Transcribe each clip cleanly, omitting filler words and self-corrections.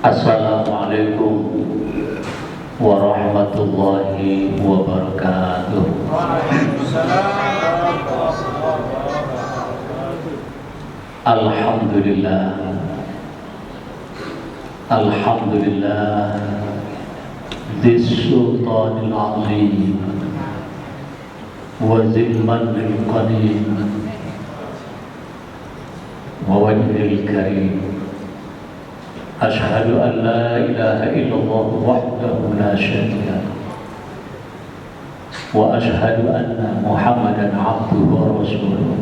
Assalamualaikum warahmatullahi wabarakatuh. Alhamdulillah, Alhamdulillah, Dzis Sultanil Azim wa Dzil Manil Qadim wa Wajhil Karim. Asyhadu an la ilaha illallah wahdahu la syarika lahu wa asyhadu anna Muhammadan abduhu wa rasuluh.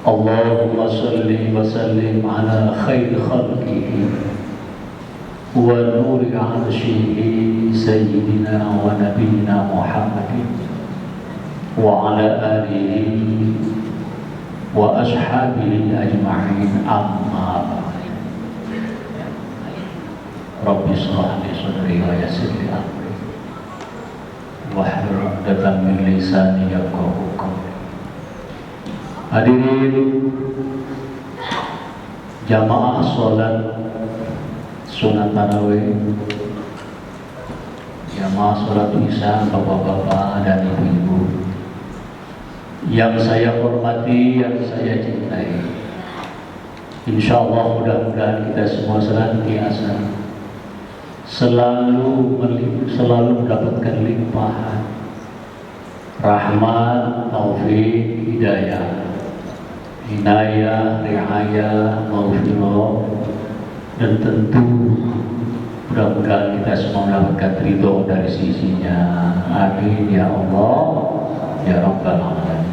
Allahumma salli wa sallim ala khairi khalqihi wa nuri arshihi sayyidina wa nabiyyina Muhammadin wa ala alihi wa ashabihi ajma'in, amma ba'd. Rabbi shrah li sadri wa yassir li amri wahlul 'uqdatam min lisani yafqahu qawli. Hadirin jamaah salat sunat tarawih, jamaah salat isya, bapak-bapak dan ibu-ibu yang saya hormati, yang saya cintai. Insyaallah mudah-mudahan kita semua senantiasa selalu mendapatkan limpahan rahmat, taufik, hidayah, inayah, riayah, maghfirah, dan tentu mudah-mudahan kita semua mendapatkan ridho dari sisinya. Amin ya Allah ya Rabbal Alamin.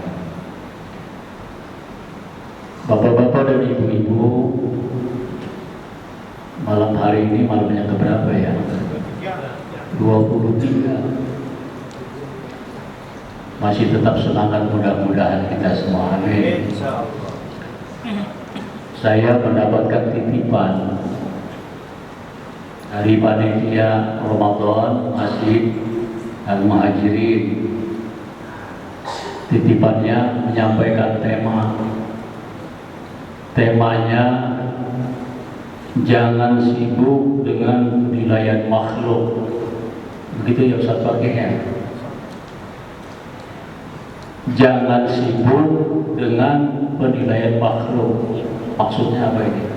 Bapak-bapak dan ibu-ibu, malam hari ini malam yang keberapa ya? 23. Masih tetap semangat, mudah-mudahan kita semua. Amin. Saya mendapatkan titipan dari panitia Ramadan Masjid Al-Muhajirin. Titipannya menyampaikan temanya jangan sibuk dengan penilaian makhluk. Begitu ya Ustaz Fakih ya? Jangan sibuk dengan penilaian makhluk. Maksudnya apa ini?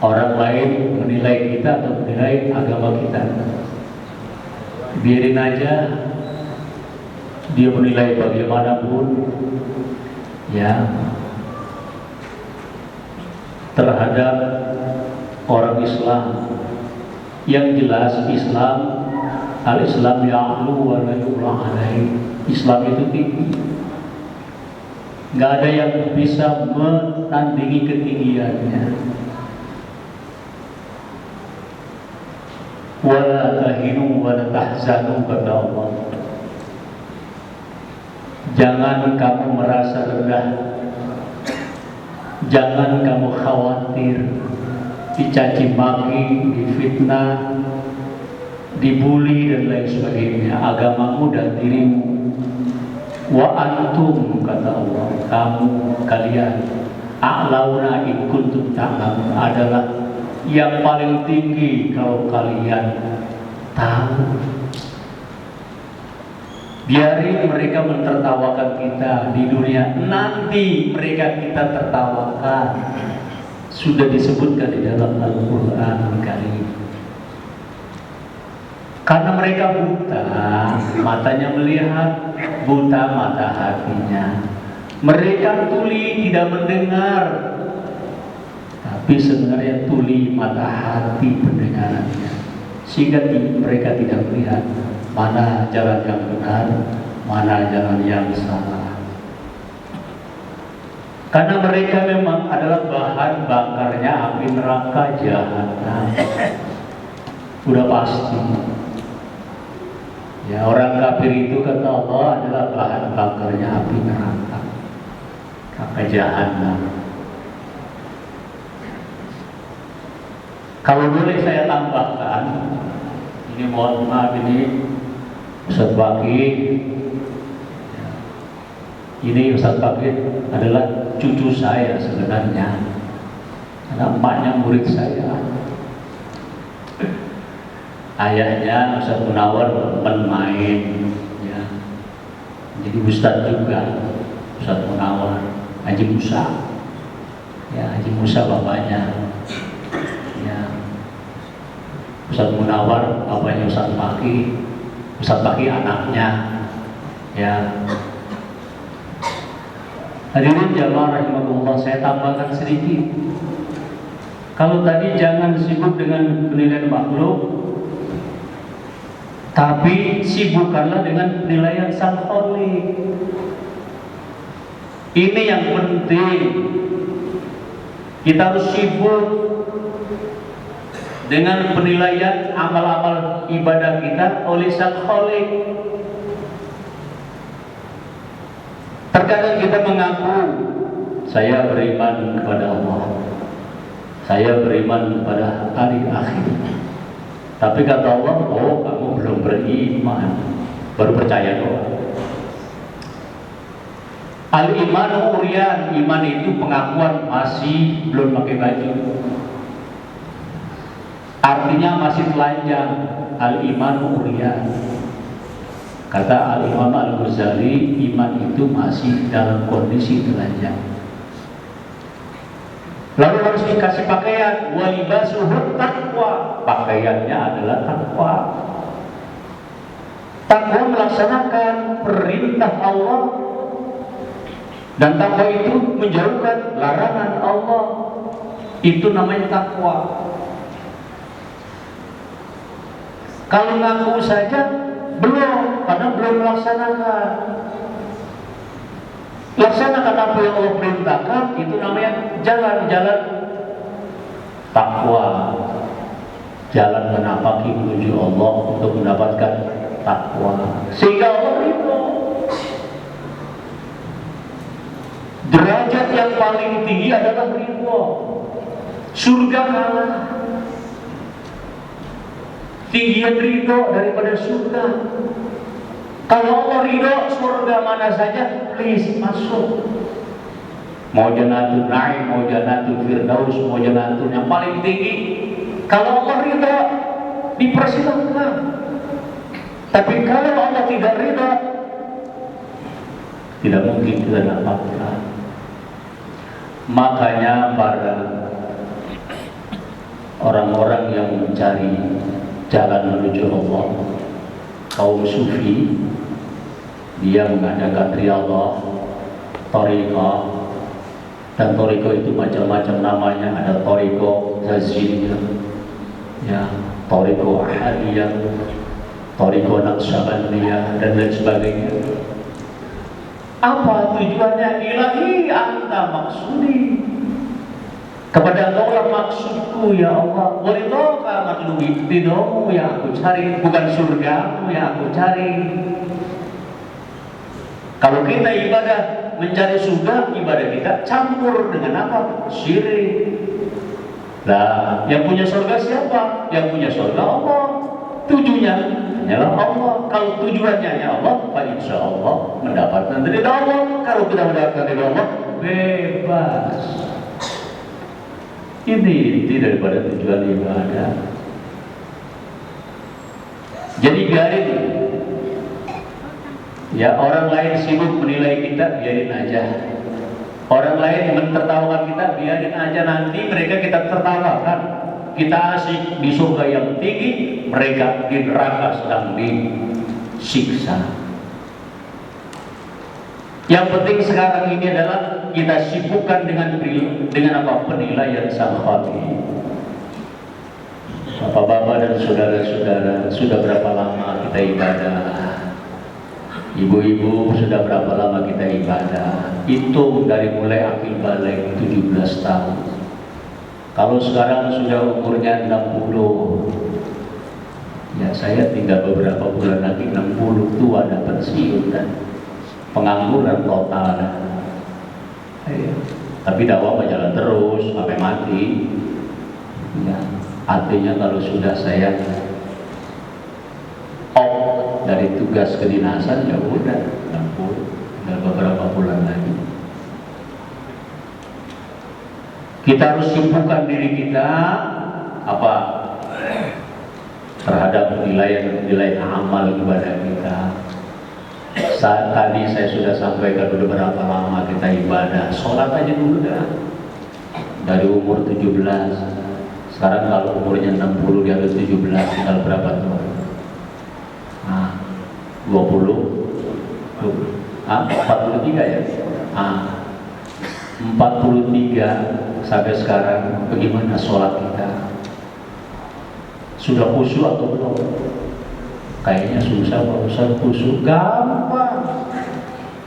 Orang lain menilai kita atau menilai agama kita. Biarin aja dia menilai bagaimanapun ya, terhadap orang Islam. Yang jelas Islam, al-Islam ya'lu wa la yu'la alaihi. Islam itu tinggi, nggak ada yang bisa menandingi ketinggiannya. Wa la tahinu wa la tahzanu, kata Allah. Jangan kamu merasa rendah, jangan kamu khawatir dicaci maki, difitnah, dibully dan lain sebagainya, agamamu dan dirimu. Wa antum, kata Allah, kalian a'launa in kuntum ta'lamun, adalah yang paling tinggi kalau kalian tahu. Biarin mereka mentertawakan kita di dunia, nanti mereka kita tertawakan. Sudah disebutkan di dalam Al-Quran Karim. Karena mereka buta, matanya melihat, buta mata hatinya. Mereka tuli, tidak mendengar, tapi sebenarnya tuli mata hati pendengarannya, sehingga mereka tidak melihat mana jalan yang benar, mana jalan yang salah. Karena mereka memang adalah bahan bakarnya api neraka jahanam. Udah pasti. Ya, orang kafir itu kata Allah adalah bahan bakarnya api neraka jahanam. Kalau boleh saya tambahkan, ini mohon maaf, ini Ustaz Fakih. Ini Ustaz Fakih adalah cucu saya sebenarnya. Karena emaknya murid saya, ayahnya Ustaz Munawar teman main, ya. Jadi Ustaz juga, Ustaz Munawar, Haji Musa, ya Haji Musa bapaknya, ya Ustaz Munawar bapaknya Ustaz Paki anaknya, ya. Hadirin jamaah rahimakumullah, saya tambahkan sedikit. Kalau tadi jangan sibuk dengan penilaian makhluk, tapi sibukkanlah dengan penilaian Sang Khalik. Ini yang penting. Kita harus sibuk dengan penilaian amal-amal ibadah kita oleh Sang Khalik. Terkadang kita mengaku saya beriman kepada Allah, saya beriman kepada hari akhir. Tapi kata Allah, oh kamu belum beriman, baru percaya doang. Al-imanu urian, iman itu pengakuan masih belum pakai baju. Artinya masih telanjang. Al-imanu urian. Kata Al-Imam Al-Ghazali, iman itu masih dalam kondisi telanjang. Lalu harus dikasih pakaian, walibasuhu taqwa. Pakaiannya adalah takwa. Takwa melaksanakan perintah Allah, dan takwa itu menjauhkan larangan Allah. Itu namanya takwa. Kalau ngaku saja belum, karena belum melaksanakan. Laksanakan apa yang Allah perintahkan, itu namanya jalan-jalan takwa. Jalan menapaki menuju Allah untuk mendapatkan takwa, sehingga Allah ridho. Derajat yang paling tinggi adalah ridho. Surga kalah. Tinggian ridho daripada surga. Kalau Allah ridho, surga mana saja, please masuk. Mau jannatul na'im, mau jannatul firdaus, mau jannatul yang paling tinggi. Kalau Allah ridho, dipersilakan. Tapi kalau Allah tidak ridho, tidak mungkin kita dapatkan. Makanya para orang-orang yang mencari jalan menuju Allah, kaum sufi, dia mengadakan riyadhah, thariqah, dan thariqah itu macam-macam namanya. Ada thariqah Zaziliyah, ya, thariqah Ahadiyah, thariqah Naqsyabandiyah, dan lain sebagainya. Apa tujuannya? Ilahi anta maksudi, kepada Engkau maksudku ya Allah. Waridhoka matlubi, ridhomu yang aku cari, bukan surgamu yang aku cari. Kalau kita ibadah mencari surga, ibadah kita campur dengan apa? Syirik. Nah, yang punya surga siapa? Yang punya surga Allah. Tujuannya hanyalah Allah. Kalau tujuannya hanya Allah, Pak, insya Allah mendapatkan ridha Allah. Kalau kita mendapatkan ridha Allah, bebas. Ini inti daripada tujuan ibadah. Jadi biarin, ya, orang lain sibuk menilai kita, biarin aja. Orang lain mentertawakan kita, biarin aja. Nanti mereka kita tertawakan. Kita asik di surga yang tinggi, mereka di neraka sedang disiksa. Yang penting sekarang ini adalah kita sibukkan dengan apa? Penilaian Sang Khalik. Bapak-bapak dan saudara-saudara, sudah berapa lama kita ibadah? Ibu-ibu, sudah berapa lama kita ibadah? Hitung dari mulai akil balik 17 tahun. Kalau sekarang sudah umurnya 60, ya saya tinggal beberapa bulan lagi 60 tua dan pensiun dan pengangguran total. Tapi dakwah berjalan terus sampai mati. Ya, artinya kalau sudah saya off dari tugas kedinasan, ya udah 60, tinggal beberapa bulan lagi. Kita harus sibukkan diri kita apa terhadap nilai amal ibadah kita. Saat tadi saya sudah sampaikan beberapa lama kita ibadah, sholat aja dulu dah. Dari umur 17, sekarang kalau umurnya 60 di atas 17 tinggal berapa tuh? 20, 43 ya? 43 sampai sekarang bagaimana sholat kita? Sudah khusyuk atau belum? Kayaknya susah kalau khusyuk gampang.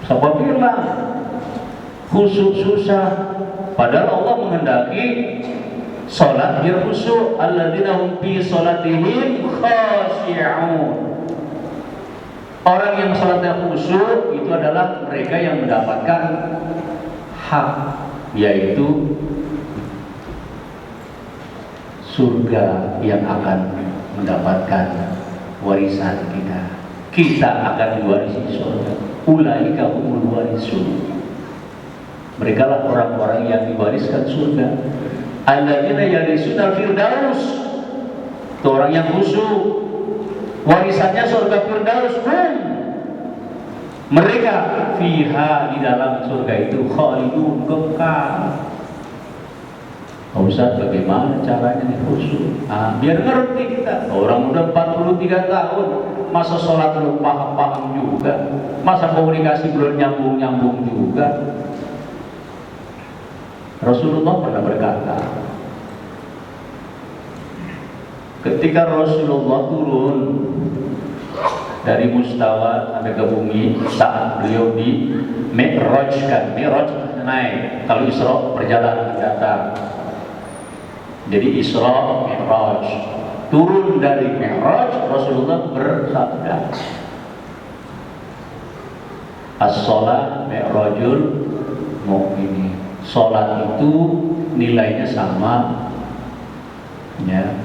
Siapa bilang khusyuk susah? Padahal Allah menghendaki sholat biar khusyuk. Alladzina hum fi sholatihim khashi'un. Orang yang sholatnya khusyuk itu adalah mereka yang mendapatkan hak, yaitu surga yang akan mendapatkan warisan kita. Kita akan diwarisi surga. Ulaika humul warisun. Mereka lah orang-orang yang diwariskan surga. Alladzina yarisunal firdaus. Itu orang yang khusyuk. Warisannya surga firdaus. Mereka fiha, di dalam surga itu khalidun, kekal. Ustaz, bagaimana caranya nih khusyuk? Biar ngerti kita. Orang udah 43 tahun, masa sholat belum paham-paham juga, masa komunikasi belum nyambung-nyambung juga. Rasulullah pernah berkata, ketika Rasulullah turun dari mustawa sampai ke bumi, saat beliau di Mi'rajkan. Mi'raj naik, kalau Isra perjalanan datang. Jadi Isra Mi'raj. Turun dari Mi'raj, Rasulullah bersabda, as-shalah mi'rajul mu'minin. Salat itu nilainya sama, ya.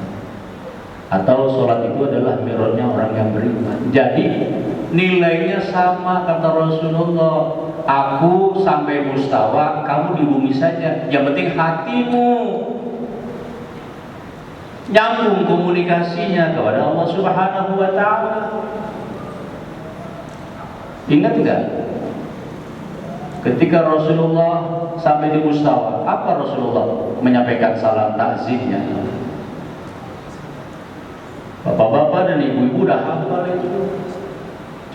Atau sholat itu adalah mi'rajnya orang yang beriman. Jadi nilainya sama, kata Rasulullah. Aku sampai mustawa, kamu di bumi saja. Yang penting hatimu nyambung komunikasinya kepada Allah Subhanahu wa ta'ala. Ingat tidak? Ketika Rasulullah sampai di mustawa, apa Rasulullah menyampaikan salam takzimnya? Bapak-bapak dan ibu-ibu udah hafal itu.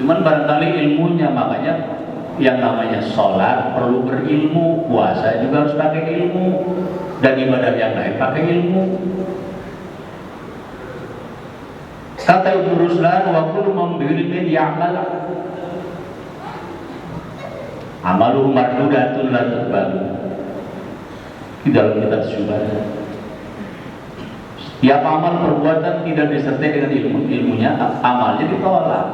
Cuman barangkali ilmunya, makanya yang namanya sholat perlu berilmu, puasa juga harus pakai ilmu, dan ibadah yang lain pakai ilmu. Kata Ibnu Ruslan, wa kullu man bi ilmin ya'mal amaluhu mardudatun la tuqbalu. Di dalam kitab Syubhat. Setiap amal perbuatan tidak disertai dengan ilmunya, amalnya ditolak.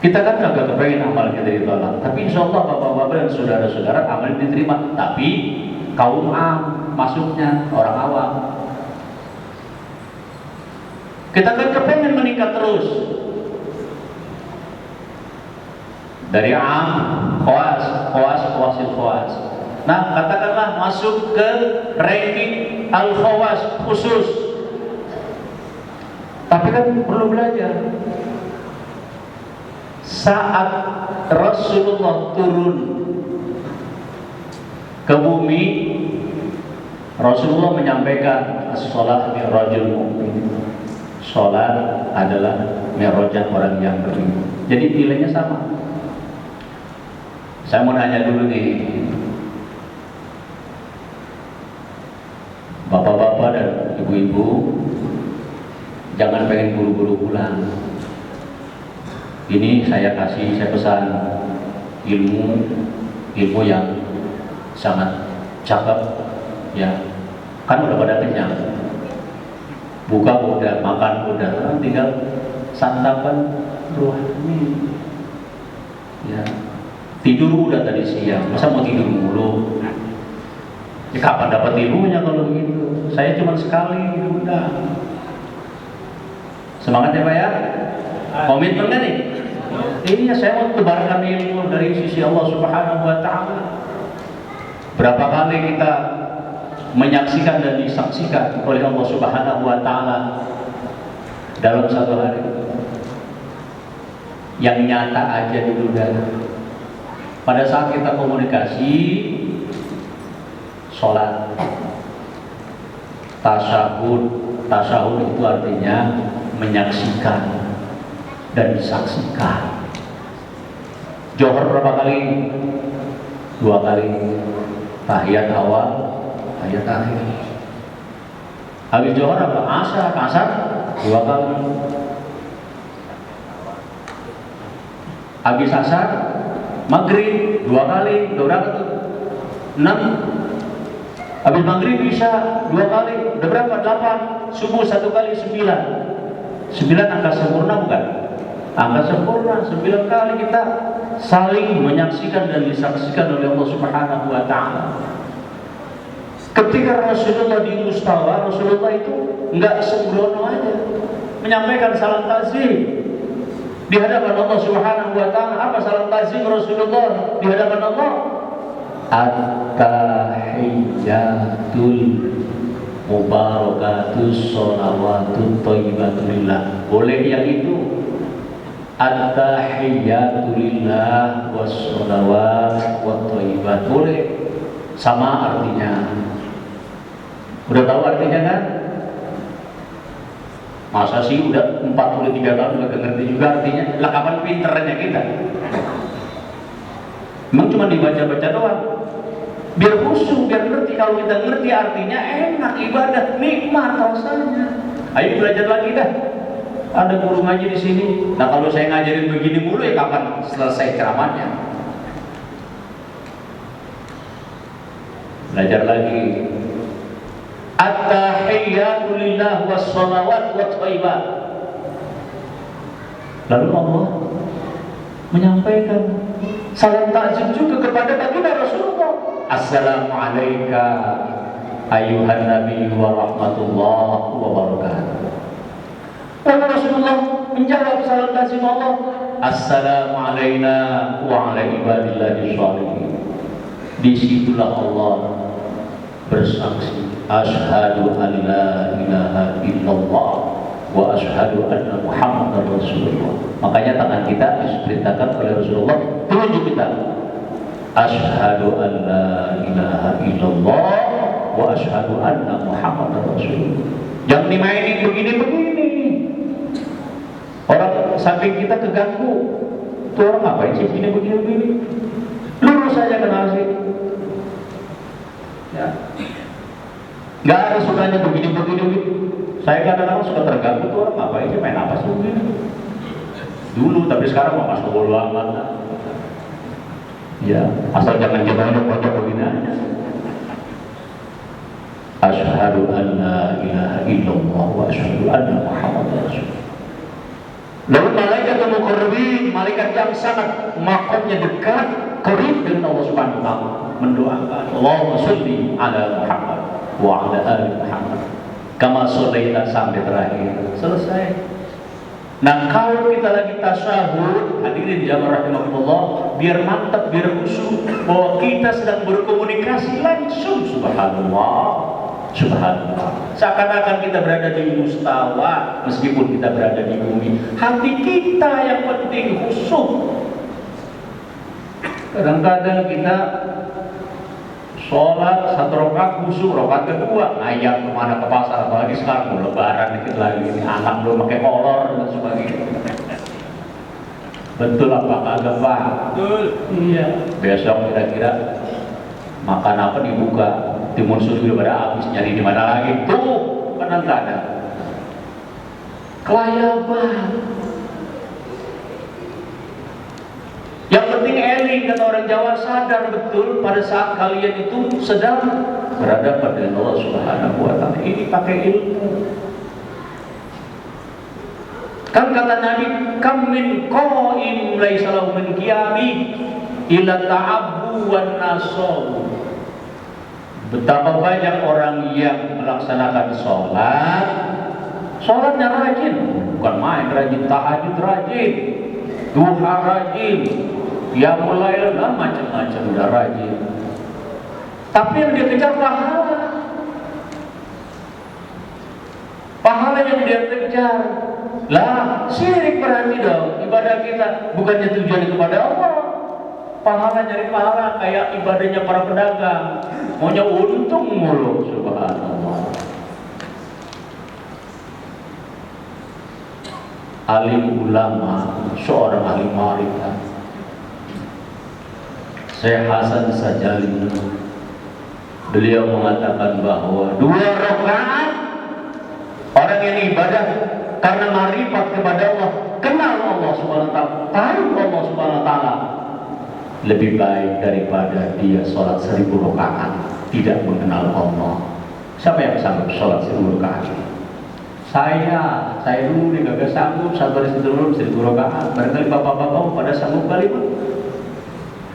Kita kan agak kepengen amal kita ditolak, tapi insya Allah bapak-bapak dan saudara-saudara amal diterima. Tapi kaum masuknya orang awam. Kita kan kepengen meningkat terus. Dari khawas. Nah, katakanlah masuk ke ranking al-khawas khusus. Tapi kan perlu belajar. Saat Rasulullah turun ke bumi, Rasulullah menyampaikan as-shalah mi'rajul mu'min. Salat adalah mi'rajnya orang yang beriman. Jadi nilainya sama. Saya mau nanya dulu nih, bapak-bapak dan ibu-ibu, jangan pengen buru-buru pulang. Ini saya pesan ilmu yang sangat cakep, ya. Kan udah pada kenyang, buka udah, makan udah, tinggal santapan rohani, ya. Tidur udah tadi siang, masa mau tidur mulu? Ya, kapan dapat ilmunya kalau begitu? Saya cuma sekali, udah. Semangat ya Pak ya? Komitmen kan nih? Ini saya mau tebarkan ilmu dari sisi Allah Subhanahu wa ta'ala. Berapa kali kita menyaksikan dan disaksikan oleh Allah Subhanahu wa taala dalam satu hari yang nyata aja dulu dah. Pada saat kita komunikasi, sholat, tasahud itu artinya menyaksikan dan disaksikan. Johor berapa kali? 2 kali. Tahiyat awal, tahiyat akhir. Habis Johor apa? Asar 2 kali. Habis asar, maghrib 2 kali. Udah berapa tuh? 6. Habis maghrib bisa 2 kali. Udah berapa? 8. Subuh 1 kali 9. 9 angka sempurna bukan? Angka sempurna. 9 kali kita saling menyaksikan dan disaksikan oleh Allah Subhanahu wa taala. Ketika Rasulullah di Mustawa, Rasulullah itu enggak sembrono aja menyampaikan salam takzim di hadapan Allah Subhanahu wa taala. Apa salam takzim Rasulullah di hadapan Allah? At-tahiyyatul mubarakatus sholawatut thayyibatulillah. Boleh yang itu? At-tahiyyatulillah wassalawat wathayyibat. Boleh. Sama artinya. Udah tahu artinya kan? Masa sih udah 43 tahun gak ngerti juga artinya? Lah kapan pinternya kita? Emang cuma dibaca-baca doang. Biar khusyuk, biar ngerti. Kalau kita ngerti artinya enak, ibadah nikmat rasanya. Ayo belajar lagi dah. Ada guru ngaji di sini. Nah kalau saya ngajarin begini mulu ya kapan selesai ceramahnya? Belajar lagi. At-tahiyyatu lillah was-shalawat wat-thayyibat. Lalu Allah menyampaikan salam takzim juga kepada baginda Rasulullah. Assalamu alayka ayyuhan nabi wa rahmatullahi wa barakatuh. Lalu Rasulullah menjawab salam takzim Allah, Assalamu alayna wa ala ibadillahi sholihin. Disitulah Allah bersaksi, Ashhadu an la ilaha illallah wa ashhadu anna Muhammadar Rasulullah. Makanya tangan kita diperintahkan oleh Rasulullah, tunjuk kita, Ashhadu an la ilaha illallah wa ashhadu anna Muhammadar Rasulullah. Jangan dimainin begini-begini. Orang samping kita keganggu. Itu orang ngapain sih begini-begini? Lurus saja kenal sih. Ya. Gak ada sukanya begini-begini. Saya kadang-kadang suka terganggu tuh orang ngapain sih main apa sih begini? Dulu, tapi sekarang mau masuk bodo amat. Ya, asal jangan pojok begini aja. Asyhadu an la ilaha illallah wa asyhadu anna Muhammadar Rasulullah. Lalu malaikat muqarrabin, malaikat yang sangat makomnya dekat, qarib dengan Allah Subhanahu wa taala, mendoakan, Allahumma sholli ala Muhammad wa ala ali Muhammad kama shallaita sampai terakhir. Selesai. Nah, kalau kita lagi tasyahud, hadirin jamaah rahimakumullah, biar mantap, biar khusyuk bahwa kita sedang berkomunikasi langsung, subhanallah. Subhanallah. Seakan-akan kita berada di mustawa meskipun kita berada di bumi. Hati kita yang penting khusyuk. Kadang-kadang kita sholat 1 rakaat khusyuk, rakaat kedua ayam kemana ke pasar, apalagi sekarang mau lebaran dikit lagi, ini anak belum pakai kolor dan sebagainya. Betul apa kagak Pak? Betul. Iya. Besok kira-kira makan apa dibuka? Timun suri udah pada habis, nyari di mana lagi? Tuh, kan nggak ada. Kelayaban. Yang penting eling, kata orang Jawa, sadar betul pada saat kalian itu sedang berhadapan dengan Allah Subhanahu wa taala. Ini pakai ilmu. Kan kata Nabi, kam min qaim laisa lahu min qiyami illa ta'abbu wan nasab. Betapa banyak orang yang melaksanakan sholat, sholatnya rajin, bukan main, rajin tahajud, rajin duha, rajin ya mulai dan macam-macam udah rajin. Tapi yang dia kejar pahala. Pahala yang dia kejar. Lah, syirik berarti dong. Ibadah kita bukannya tujuan kepada Allah. Pahala nyari pahala kayak ibadahnya para pedagang. Maunya untung mulu, subhanallah. Alim ulama, seorang alim ma'rifah, Syekh Hasan Sajali, beliau mengatakan bahwa 2 rakaat orang yang ibadah karena ma'rifat kepada Allah, kenal Allah Subhanahu wa taala, tahu Allah Subhanahu wa taala, lebih baik daripada dia sholat 1000 rakaat tidak mengenal Allah. Siapa yang sanggup sholat 1000 rakaat? Saya dulu nih gak sanggup, sabar dulu 1000 rakaat. Barangkali bapak-bapak pada sanggup kali Pak.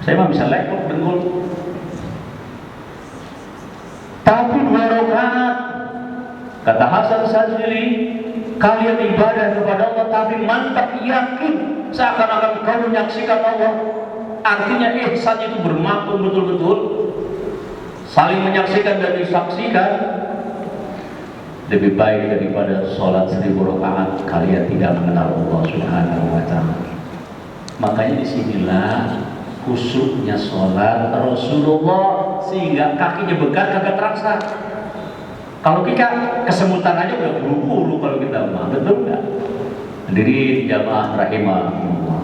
Saya mah bisa lekuk dengkul. Tapi 2 rakaat, kata Hasan Sajili, kalian ibadah kepada Allah tapi mantap yakin seakan-akan kau menyaksikan Allah. Artinya ihsan itu bermakna betul-betul saling menyaksikan dan disaksikan. Lebih baik daripada sholat 1000 rakaat kalian tidak mengenal Allah Subhanahu wa taala. Makanya disinilah khusyuknya sholat Rasulullah, sehingga kakinya bekas kagak terasa. Kalau kita kesemutan aja udah buru-buru kalau kita mah, betul nggak? Hadirin jamaah rahimahullah.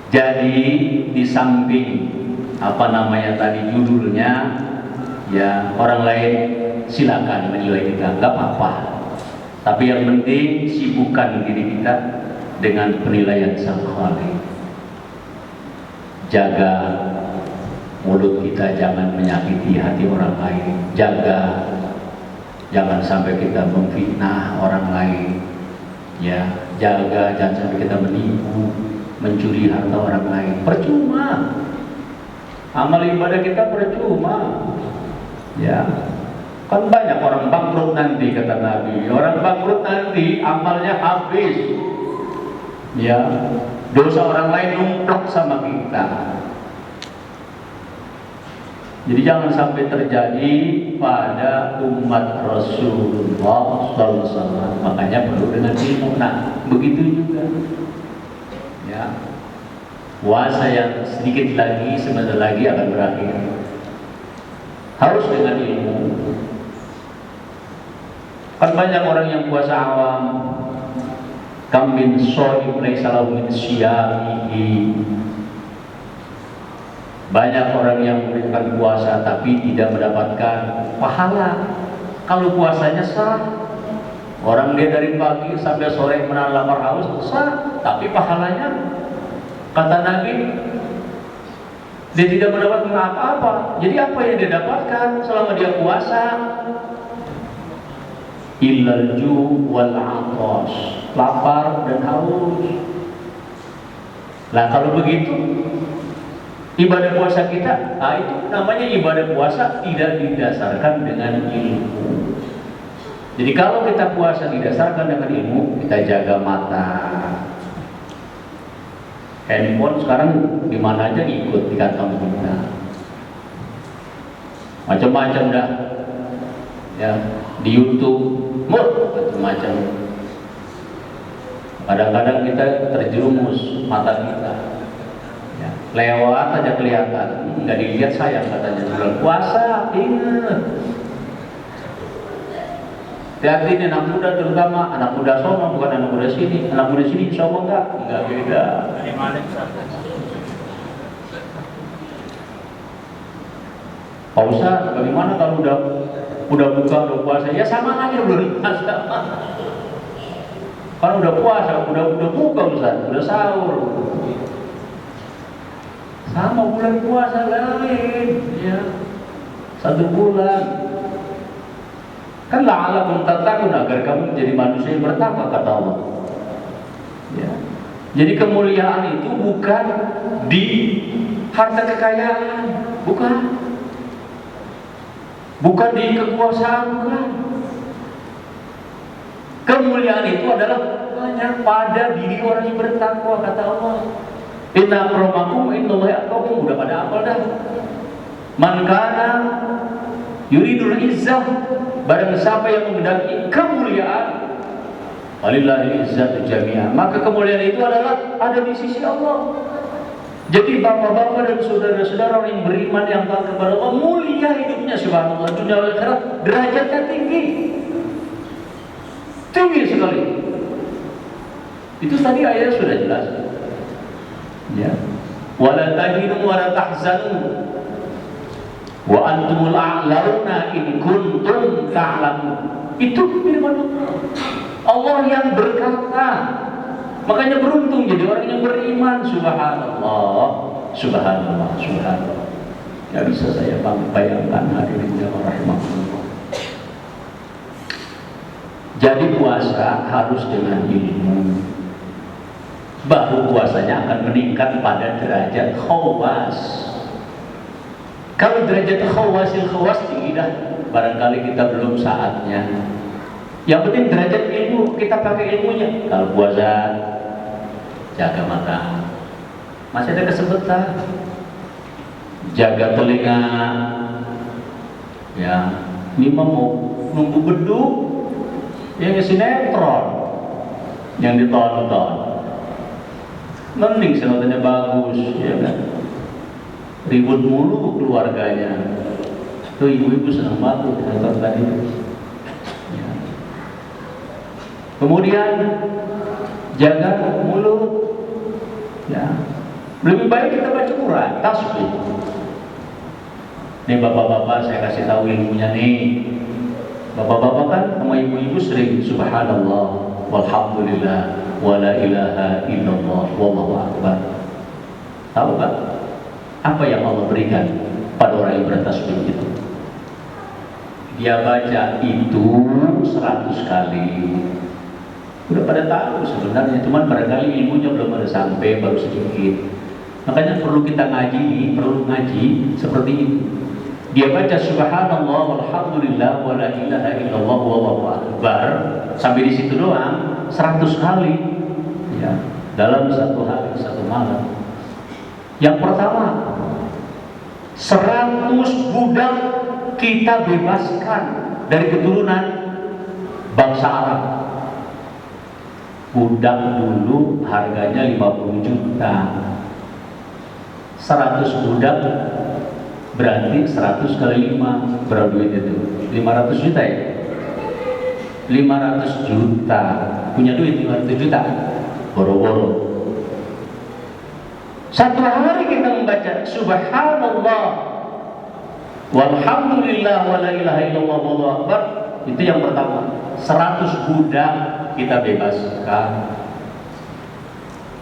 Jadi di samping apa namanya tadi judulnya, ya orang lain silakan menilai kita, nggak apa-apa. Tapi yang penting sibukkan diri kita dengan penilaian Sang Khalik. Jaga mulut kita jangan menyakiti hati orang lain. Jaga jangan sampai kita memfitnah orang lain. Ya, jaga jangan sampai kita menipu, mencuri harta orang lain. Percuma. Amal ibadah kita percuma. Ya. Kan banyak orang bangkrut nanti, kata Nabi. Orang bangkrut nanti amalnya habis. Ya, dosa orang lain numplak sama kita. Jadi jangan sampai terjadi pada umat Rasulullah SAW. Makanya perlu dengan ilmu. Nah, begitu juga. Ya, puasa yang sedikit lagi, sebentar lagi akan berakhir. Harus dengan ilmu. Kan banyak orang yang puasa awam. Kam min shaim laisa lahu min syiyamihi. Banyak orang yang memberikan puasa tapi tidak mendapatkan pahala. Kalau puasanya sah, orang dia dari pagi sampai sore menahan lapar haus sah, tapi pahalanya kata Nabi dia tidak mendapatkan apa-apa. Jadi apa yang dia dapatkan selama dia puasa? Illal ju' wal 'atash, lapar dan haus. Nah kalau begitu ibadah puasa kita, itu namanya ibadah puasa tidak didasarkan dengan ilmu. Jadi kalau kita puasa didasarkan dengan ilmu, kita jaga mata. Handphone sekarang di mana aja ikut di kantong kita. Macam-macam dah. Ya, di YouTube macam-macam. Kadang-kadang kita terjerumus mata kita. Ya, lewat aja kelihatan, nggak dilihat sayang katanya. Bulan puasa, ingat. Hati-hati ini anak muda, terutama anak muda sono, bukan anak muda sini. Anak muda sini insya Allah enggak beda. Pak Ustaz, bagaimana kalau udah buka, udah puasa? Ya sama aja belum puasa. Kan udah puasa, udah buka Ustaz, udah sahur. Sama bulan puasa lain, ya. 1 bulan. Kan la'alakum tattaqun, agar kamu menjadi manusia yang bertakwa, kata Allah. Ya. Jadi kemuliaan itu bukan di harta kekayaan, bukan. Bukan di kekuasaan, bukan. Kemuliaan itu adalah hanya pada diri orang yang bertakwa, kata Allah. Inna akramakum indallahi atqakum, udah pada hafal dah. Man kana yuridul izzah, barang siapa yang menghendaki kemuliaan, walillahi izzatu jami'an, maka kemuliaan itu adalah ada di sisi Allah. Jadi bapak-bapak dan saudara-saudara yang beriman yang taat kepada Allah, mulia hidupnya, subhanallah, dunia akhirat derajatnya tinggi. Tinggi sekali. Itu tadi ayat sudah jelas. Ya. Wala tahinu wala tahzanu wa antumul a'launa in kuntum ta'lamun. Itu firman Allah. Allah yang berkata. Makanya beruntung jadi orang yang beriman. Subhanallah, subhanallah, subhanallah. Gak bisa saya bayangkan, hadirin yang rahimahullah. Jadi puasa harus dengan ilmu. Baru puasanya akan meningkat pada derajat khawas. Kalau derajat khawasil khawas tinggi dah, barangkali kita belum saatnya. Yang penting derajat ilmu, kita pakai ilmunya. Kalau puasa, jaga mata, masih ada kesempatan. Jaga telinga, ya. Ini mau nunggu beduk, yang sinetron, yang ditonton. Mending sinetronnya bagus, ya kan? Ribut mulu keluarganya. Tuh ibu-ibu senang banget nonton tadi. Ya. Kemudian jaga mulut. Ya. Lebih baik kita baca Quran, tasbih. Nih bapak-bapak saya kasih tahu ilmunya nih. Bapak-bapak kan sama ibu-ibu sering subhanallah walhamdulillah wala ilaha illallah wallahu akbar. Tahu kan? Apa yang Allah berikan pada orang yang bertasbih itu? Dia baca itu 100 kali. Udah pada tahu sebenarnya, cuman barangkali ilmunya belum ada sampai, baru sedikit. Makanya perlu kita ngaji, perlu ngaji seperti itu. Dia baca subhanallah walhamdulillah wala ilaha illallah wallahu akbar sampai di situ doang 100 kali, ya, dalam satu hari, satu malam. Yang pertama, 100 budak kita bebaskan dari keturunan bangsa Arab. Budak dulu harganya 50 juta. 100 budak berarti 100 kali 5, berapa duit itu? 500 juta ya? 500 juta. Punya duit 500 juta? Boro-boro. Satu hari kita membaca subhanallah walhamdulillah wala ilaha illallah wallahu akbar. Itu yang pertama. 100 budak kita bebaskan.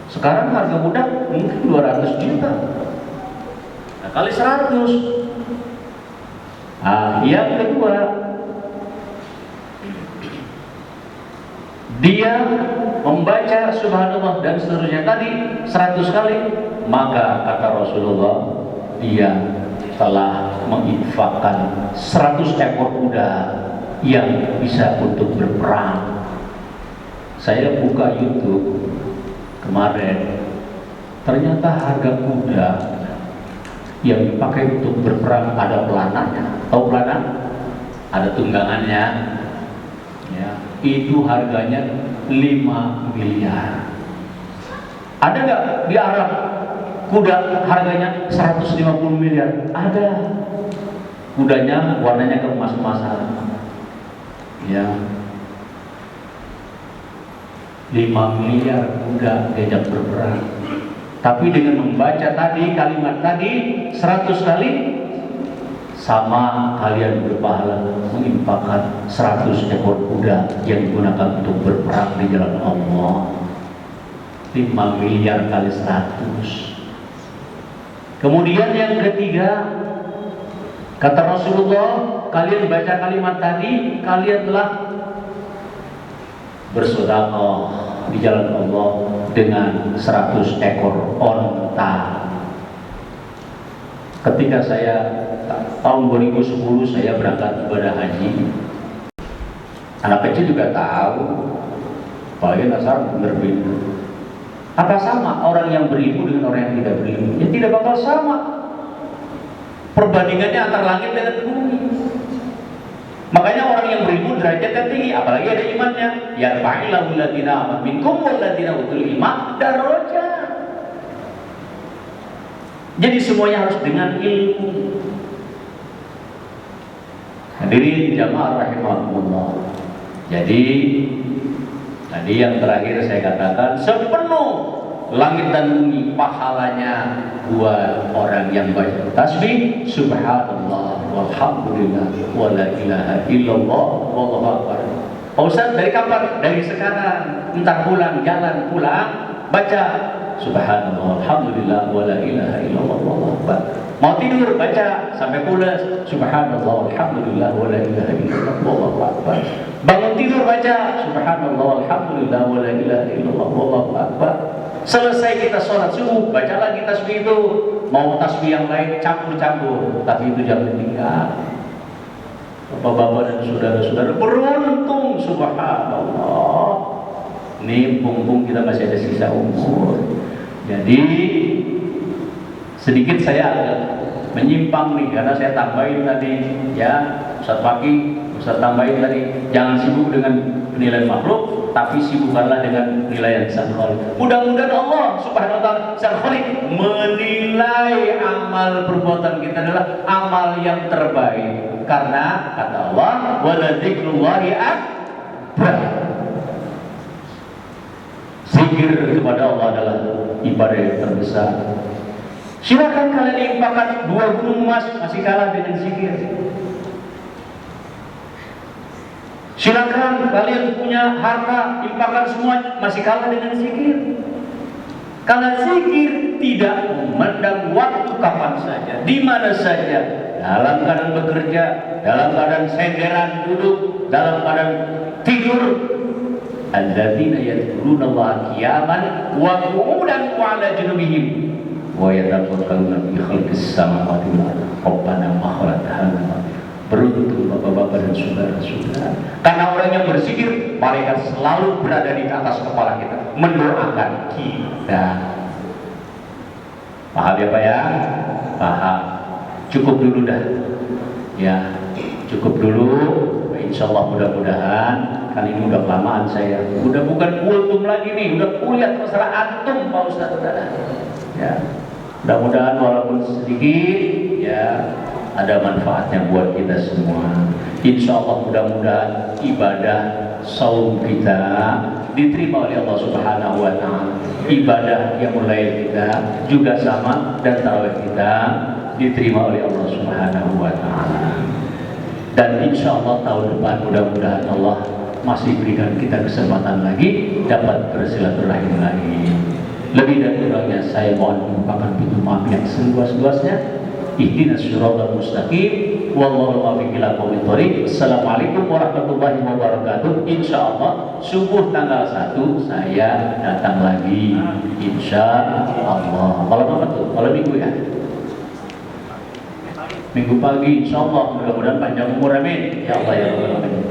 Sekarang harga budak mungkin 200 juta. Nah, kali 100. Yang kedua, dia membaca subhanallah dan seterusnya tadi 100 kali, maka kata Rasulullah, dia telah menginfakkan 100 ekor kuda yang bisa untuk berperang. Saya buka YouTube kemarin, ternyata harga kuda yang dipakai untuk berperang ada pelananya. Tahu pelana? Ada tunggangannya. Ya, itu harganya 5 miliar. Ada nggak di Arab kuda harganya 150 miliar? Ada. Kudanya warnanya keemas-emasan. Ya. 5 miliar kuda diajak berperang. Tapi dengan membaca tadi kalimat tadi 100 kali, sama kalian berpahala menginfakkan 100 ekor kuda yang digunakan untuk berperang di jalan Allah. 5 miliar kali 100. Kemudian yang ketiga, kata Rasulullah, kalian baca kalimat tadi, kalian telah bersedekah di jalan Allah dengan 100 ekor onta. Ketika saya tahun 2010 saya berangkat ibadah haji, anak kecil juga tahu, apalagi asal berbeda. Apa sama orang yang berilmu dengan orang yang tidak berilmu? Ya tidak bakal sama. Perbandingannya antara langit dengan bumi. Makanya orang yang berilmu derajatnya tinggi, apalagi ada imannya. Yarfa'illahu alladziina aamanu minkum walladziina utul ilma darajat. Jadi semuanya harus dengan ilmu. Hadirin jamaah rahimakumullah. Jadi tadi yang terakhir saya katakan, sepenuh langit dan bumi pahalanya buat orang yang baca tasbih subhanallah walhamdulillah wala ilaha illallah wallahu akbar. Pak Ustaz, dari kapan? Dari sekarang. Entar pulang, jalan pulang, baca subhanallah alhamdulillah wala ilaha illallah wallahu akbar. Mau tidur baca sampai pulas subhanallah alhamdulillah wala ilaha illallah wallahu akbar. Bangun tidur baca subhanallah alhamdulillah wala ilaha illallah wallahu akbar. Selesai kita sholat subuh, baca lagi tasbih itu. Mau tasbih yang lain campur-campur, tapi itu jangan tinggal. Bapak-bapak dan saudara-saudara beruntung, subhanallah. Ini punggung kita masih ada sisa umur. Jadi sedikit saya agak menyimpang nih, karena saya tambahin tadi ya, Ustaz Paki, Ustaz tambahin tadi, jangan sibuk dengan penilaian makhluk, tapi sibukkanlah dengan penilaian Sang Khaliq. Mudah-mudahan Allah Subhanahu wa taala Sang Khaliq menilai amal perbuatan kita adalah amal yang terbaik. Karena kata Allah, wala dzikrullahi akbar. Zikir kepada Allah adalah ibadah yang terbesar. Silakan kalian infakkan 2 gunung emas, masih kalah dengan zikir. Silakan kalian punya harta, infakkan semua, masih kalah dengan zikir. Karena zikir tidak memandang waktu kapan saja, di mana saja, dalam keadaan bekerja, dalam keadaan senderan duduk, dalam keadaan tidur. Alladzina yadhkuruna Allaha qiyaman wa qu'udan wa 'ala junubihim wa yatafakkaruna fi khalqis samawati wal ardi rabbana ma khalaqta hadza. Beruntung bapak-bapak dan saudara-saudara, karena orang yang berzikir, malaikat selalu berada di atas kepala kita mendoakan kita. Paham ya Pak ya? Paham. Cukup dulu dah ya, cukup dulu. Insya Allah mudah-mudahan, kan ini udah kelamaan saya, udah bukan kultum lagi nih, udah kuliah masalah antum Pak Ustaz saudara ya. Mudah-mudahan walaupun sedikit ya, ada manfaatnya buat kita semua. Insya Allah mudah-mudahan ibadah saum kita diterima oleh Allah Subhanahu wa taala. Ibadah yang mulai kita juga sama, dan tarawih kita diterima oleh Allah Subhanahu wa taala. Dan insya Allah tahun depan mudah-mudahan Allah masih berikan kita kesempatan lagi dapat bersilaturahim lagi. Lebih dan kurangnya saya mohon merupakan pintu maaf yang seluas-luasnya. Ihdinas siratal mustaqim wallahu muwaffiq ila aqwamit thoriq. Assalamualaikum warahmatullahi wabarakatuh. Insyaallah subuh tanggal 1 saya datang lagi insyaallah. Malam apa tuh? Malam Minggu ya? Minggu pagi insyaallah, mudah-mudahan panjang umur amin. Ya Allah ya Rabbal alamin.